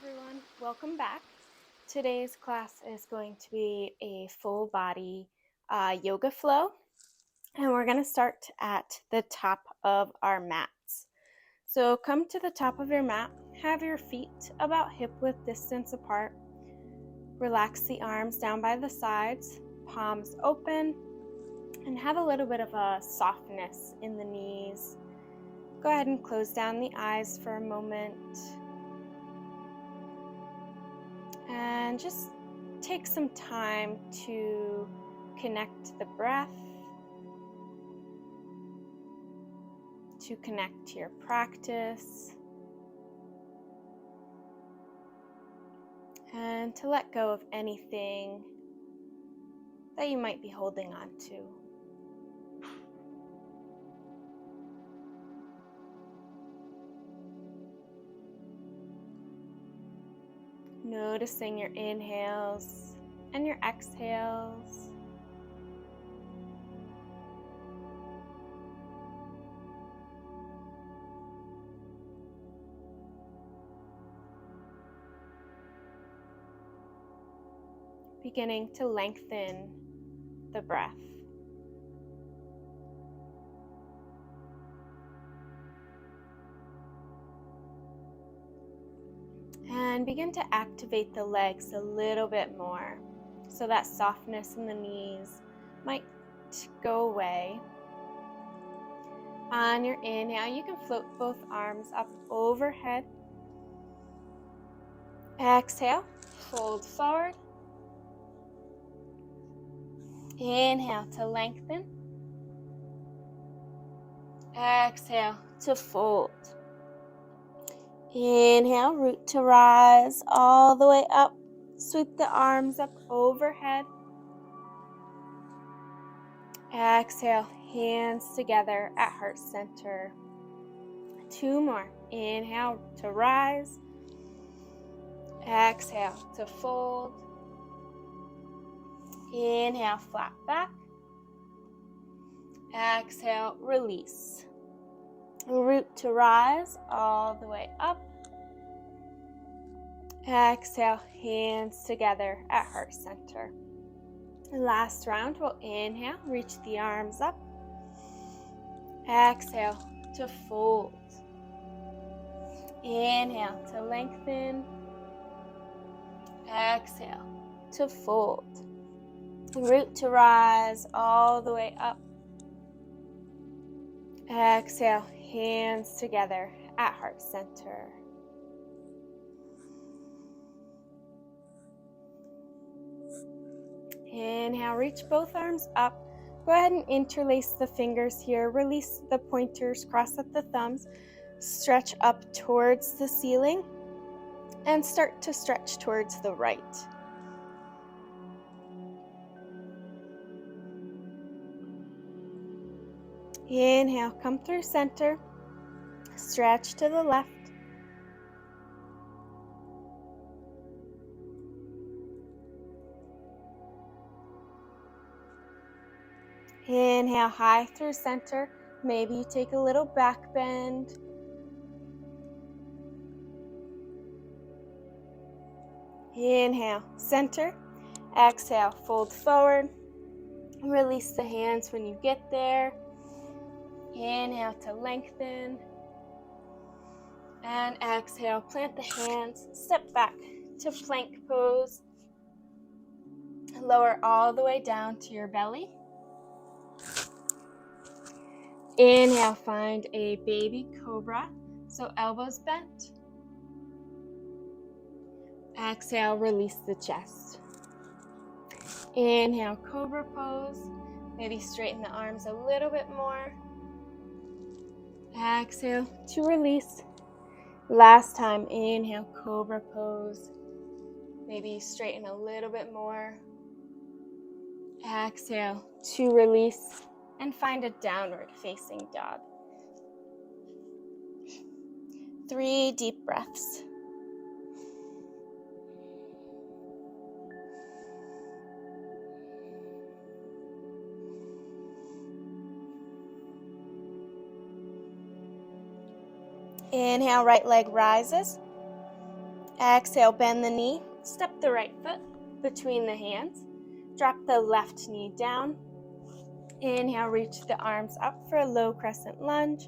everyone, welcome back. Today's class is going to be a full body yoga flow, and we're going to start at the top of our mats. So come to the top of your mat, have your feet about hip width distance apart. Relax the arms down by the sides, palms open, and have a little bit of a softness in the knees. Go ahead and close down the eyes for a moment. And just take some time to connect the breath, to connect to your practice, and to let go of anything that you might be holding on to. Noticing your inhales and your exhales. Beginning to lengthen the breath. And begin to activate the legs a little bit more so that softness in the knees might go away. On your inhale, you can float both arms up overhead. Exhale, fold forward. Inhale to lengthen. Exhale to fold. Inhale, root to rise all the way up. Sweep the arms up overhead. Exhale, hands together at heart center. 2 more. Inhale to rise. Exhale to fold. Inhale, flat back. Exhale, release. Root to rise all the way up. Exhale, hands together at heart center. Last round, we'll inhale, reach the arms up. Exhale to fold. Inhale to lengthen. Exhale to fold. Root to rise all the way up. Exhale, hands together at heart center. Inhale, reach both arms up. Go ahead and interlace the fingers here. Release the pointers, cross up the thumbs. Stretch up towards the ceiling and start to stretch towards the right. Inhale, come through center. Stretch to the left. Inhale, high through center. Maybe you take a little back bend. Inhale, center. Exhale, fold forward. Release the hands when you get there. Inhale to lengthen. And exhale, plant the hands. Step back to plank pose. Lower all the way down to your belly. Inhale, find a baby cobra, so elbows bent. Exhale, release the chest. Inhale, cobra pose. Maybe straighten the arms a little bit more. Exhale to release. Last time, inhale, cobra pose. Maybe straighten a little bit more. Exhale to release. And find a downward facing dog. 3 deep breaths. Inhale, right leg rises. Exhale, bend the knee. Step the right foot between the hands. Drop the left knee down. Inhale, reach the arms up for a low crescent lunge.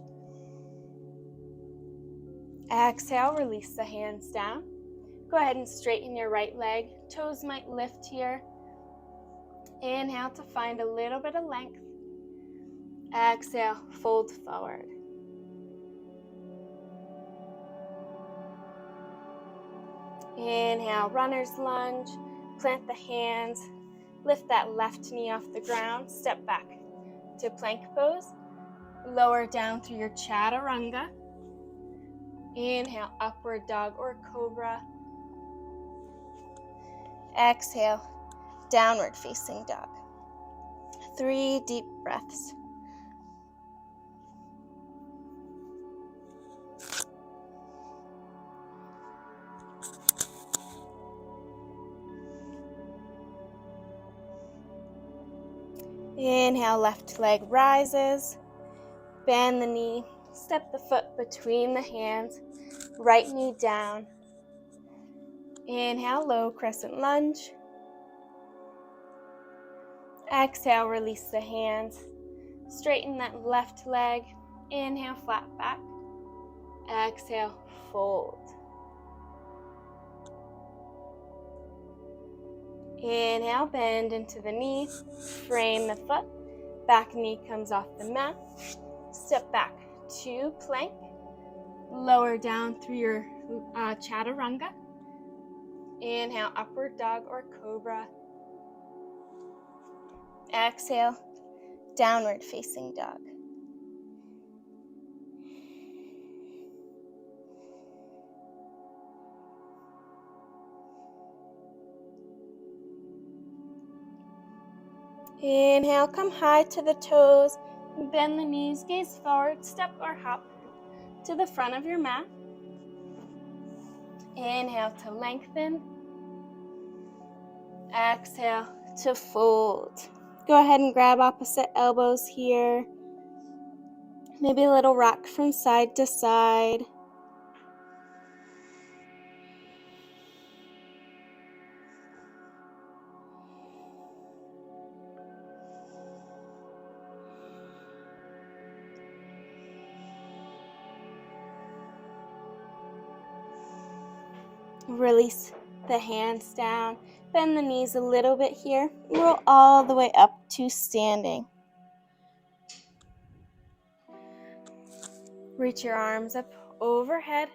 Exhale, release the hands down. Go ahead and straighten your right leg. Toes might lift here. Inhale to find a little bit of length. Exhale, fold forward. Inhale, runner's lunge. Plant the hands. Lift that left knee off the ground. Step back to plank pose. Lower down through your chaturanga. Inhale, upward dog or cobra. Exhale, downward facing dog. 3 deep breaths. Inhale, left leg rises. Bend the knee. Step the foot between the hands. Right knee down. Inhale, low crescent lunge. Exhale, release the hands. Straighten that left leg. Inhale, flat back. Exhale, fold. Inhale, bend into the knee. Frame the foot. Back knee comes off the mat. Step back to plank. Lower down through your chaturanga. Inhale, upward dog or cobra. Exhale, downward facing dog. Inhale, come high to the toes. Bend the knees, gaze forward, step or hop to the front of your mat. Inhale to lengthen. Exhale to fold. Go ahead and grab opposite elbows here. Maybe a little rock from side to side. Release the hands down. Bend the knees a little bit here. Roll all the way up to standing. Reach your arms up overhead.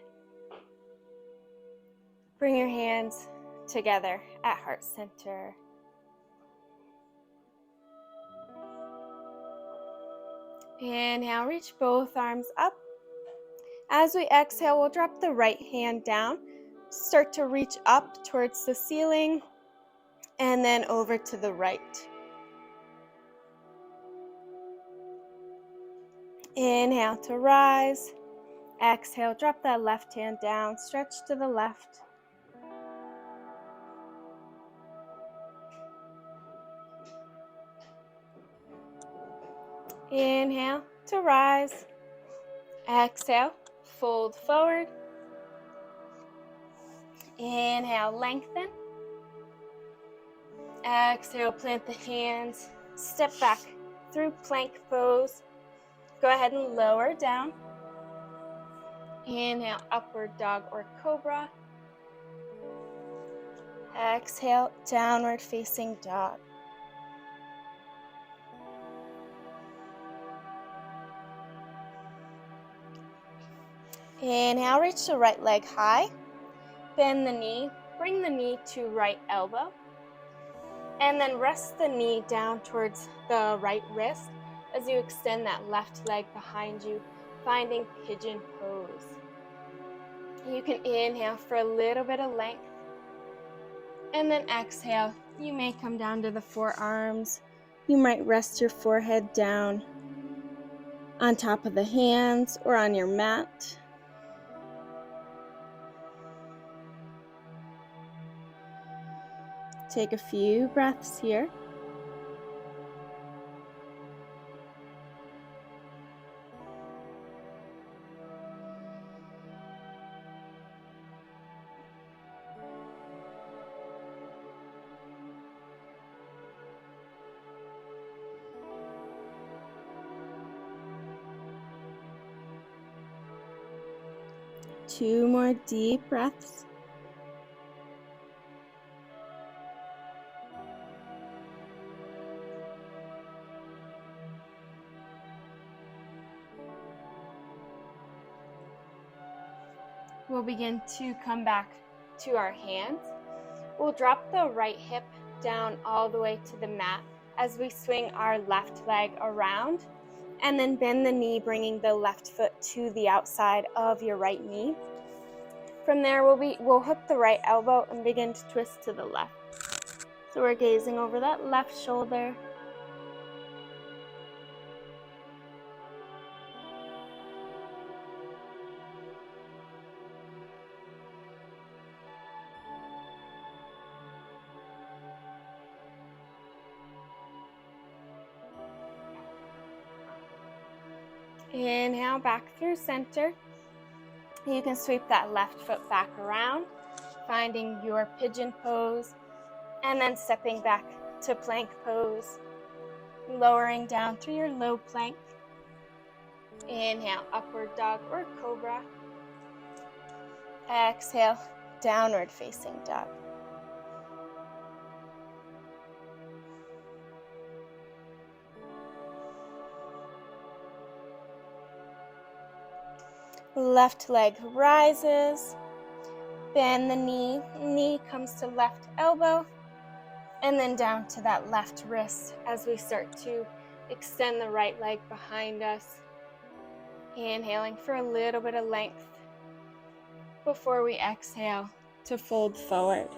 Bring your hands together at heart center. Inhale, reach both arms up. As we exhale, we'll drop the right hand down. Start to reach up towards the ceiling and then over to the right. Inhale to rise. Exhale, drop that left hand down, stretch to the left. Inhale to rise. Exhale, fold forward. Inhale, lengthen. Exhale, plant the hands. Step back through plank pose. Go ahead and lower down. Inhale, upward dog or cobra. Exhale, downward facing dog. Inhale, reach the right leg high. Bend the knee, bring the knee to right elbow. And then rest the knee down towards the right wrist as you extend that left leg behind you, finding pigeon pose. You can inhale for a little bit of length. And then exhale, you may come down to the forearms. You might rest your forehead down on top of the hands or on your mat. Take a few breaths here. 2 more deep breaths. We'll begin to come back to our hands. We'll drop the right hip down all the way to the mat as we swing our left leg around, and then bend the knee, bringing the left foot to the outside of your right knee. From there, we'll hook the right elbow and begin to twist to the left. So we're gazing over that left shoulder. Inhale back through center. You can sweep that left foot back around, finding your pigeon pose, and then stepping back to plank pose, lowering down through your low plank. Inhale, upward dog or cobra. Exhale, downward facing dog. Left leg rises, bend the knee comes to left elbow, and then down to that left wrist as we start to extend the right leg behind us. Inhaling for a little bit of length before we exhale to fold forward.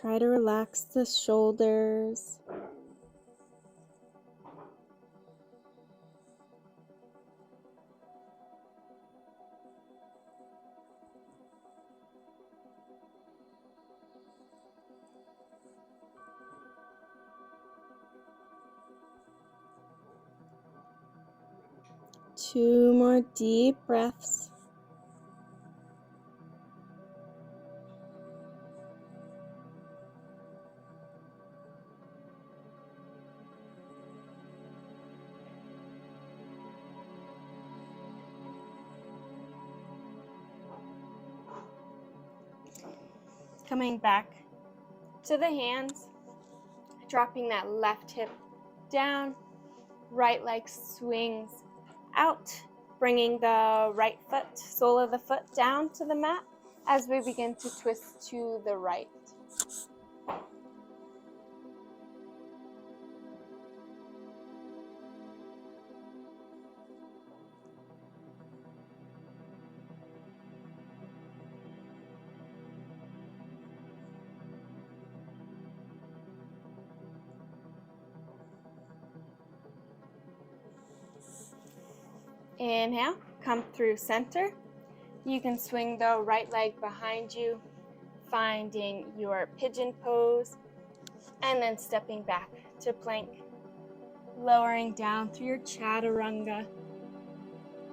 Try to relax the shoulders. Two more deep breaths. Coming back to the hands, dropping that left hip down, right leg swings out, bringing the right foot, sole of the foot down to the mat as we begin to twist to the right. Inhale, come through center. You can swing the right leg behind you, finding your pigeon pose, and then stepping back to plank, lowering down through your chaturanga.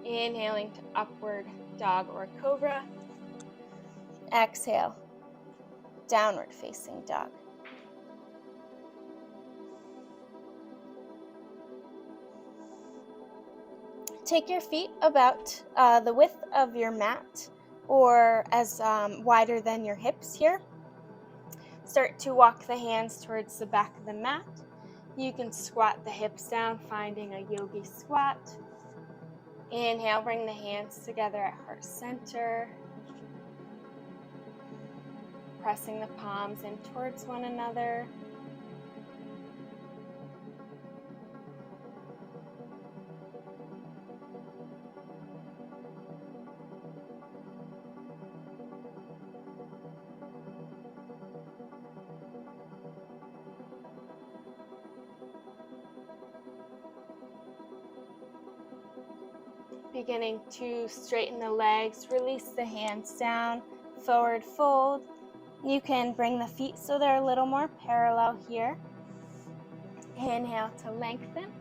Inhaling to upward dog or cobra. Exhale, downward facing dog. Take your feet about the width of your mat or as wider than your hips here. Start to walk the hands towards the back of the mat. You can squat the hips down, finding a yogi squat. Inhale, bring the hands together at heart center. Pressing the palms in towards one another. beginning to straighten the legs, release the hands down, forward fold. You can bring the feet so they're a little more parallel here. Inhale to lengthen.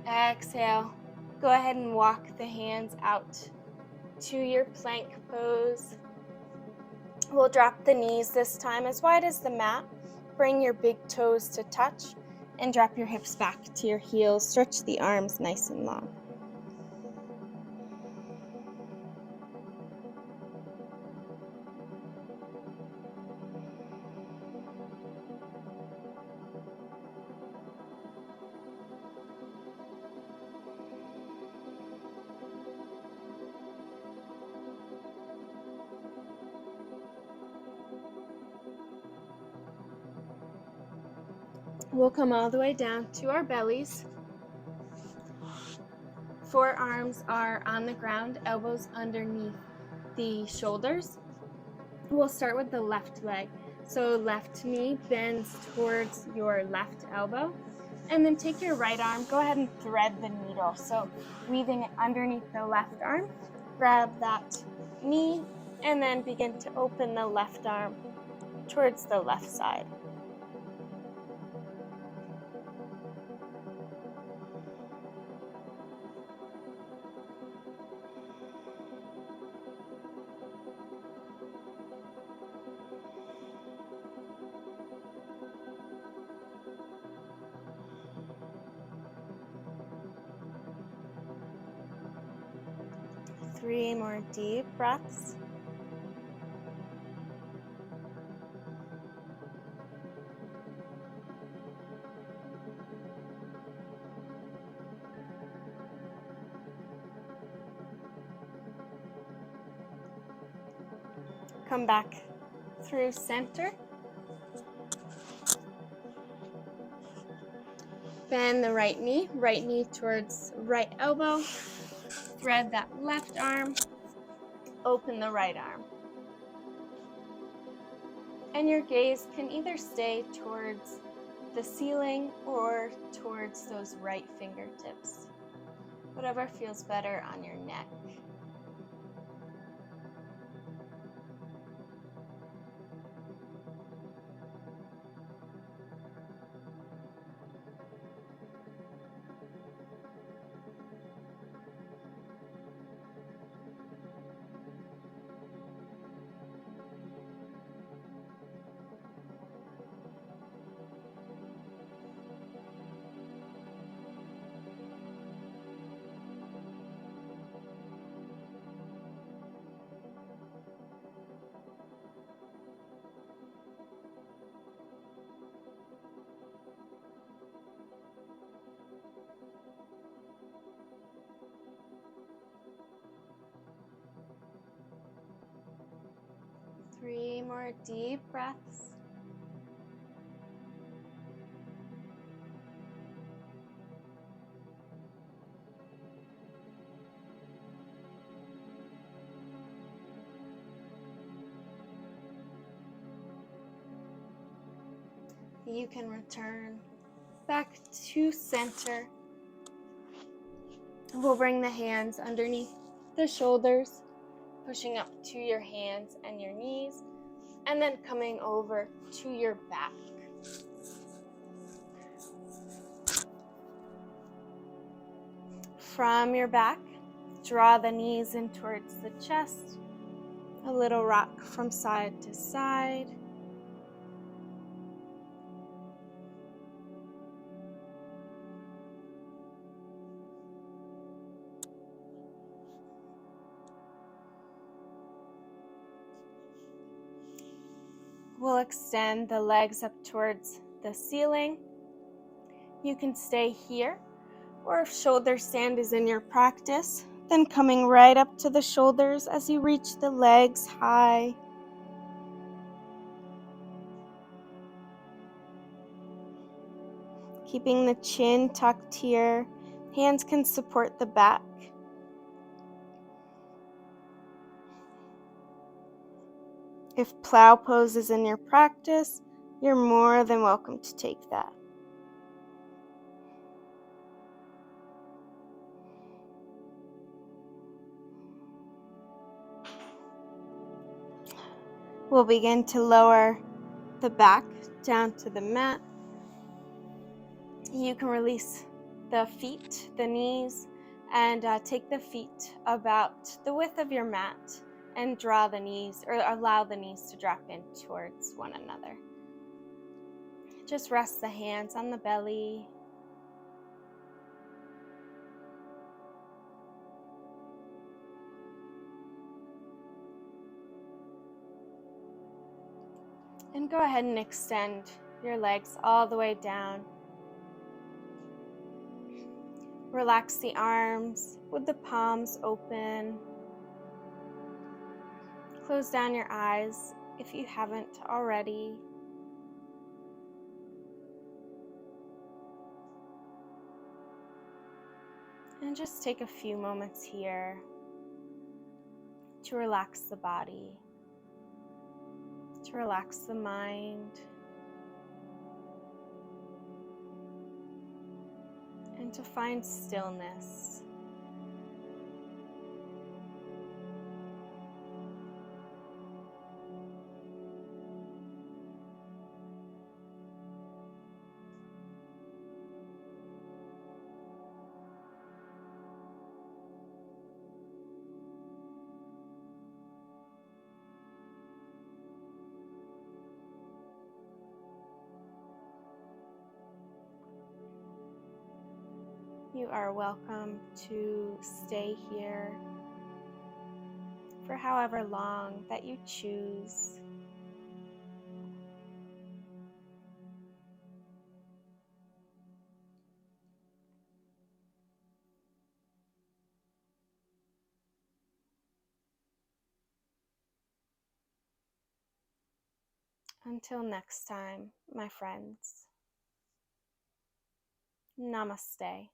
Exhale. Go ahead and walk the hands out to your plank pose. We'll drop the knees this time as wide as the mat. Bring your big toes to touch and drop your hips back to your heels. Stretch the arms nice and long. We'll come all the way down to our bellies. Forearms are on the ground, elbows underneath the shoulders. We'll start with the left leg. So left knee bends towards your left elbow. And then take your right arm, go ahead and thread the needle. So weaving it underneath the left arm, grab that knee, and then begin to open the left arm towards the left side. Three more deep breaths. Come back through center. Bend the right knee towards right elbow. Thread that left arm, open the right arm. And your gaze can either stay towards the ceiling or towards those right fingertips, whatever feels better on your neck. Three more deep breaths. You can return back to center. We'll bring the hands underneath the shoulders, pushing up to your hands and your knees, and then coming over to your back. From your back, draw the knees in towards the chest, a little rock from side to side. We'll extend the legs up towards the ceiling. You can stay here, or if shoulder stand is in your practice, then coming right up to the shoulders as you reach the legs high. Keeping the chin tucked here, hands can support the back. If plow pose is in your practice, you're more than welcome to take that. We'll begin to lower the back down to the mat. You can release the feet, the knees, and take the feet about the width of your mat and draw the knees, or allow the knees to drop in towards one another. Just rest the hands on the belly. And go ahead and extend your legs all the way down. Relax the arms with the palms open. Close down your eyes if you haven't already. And just take a few moments here to relax the body, to relax the mind, and to find stillness. You are welcome to stay here for however long that you choose. Until next time, my friends. Namaste.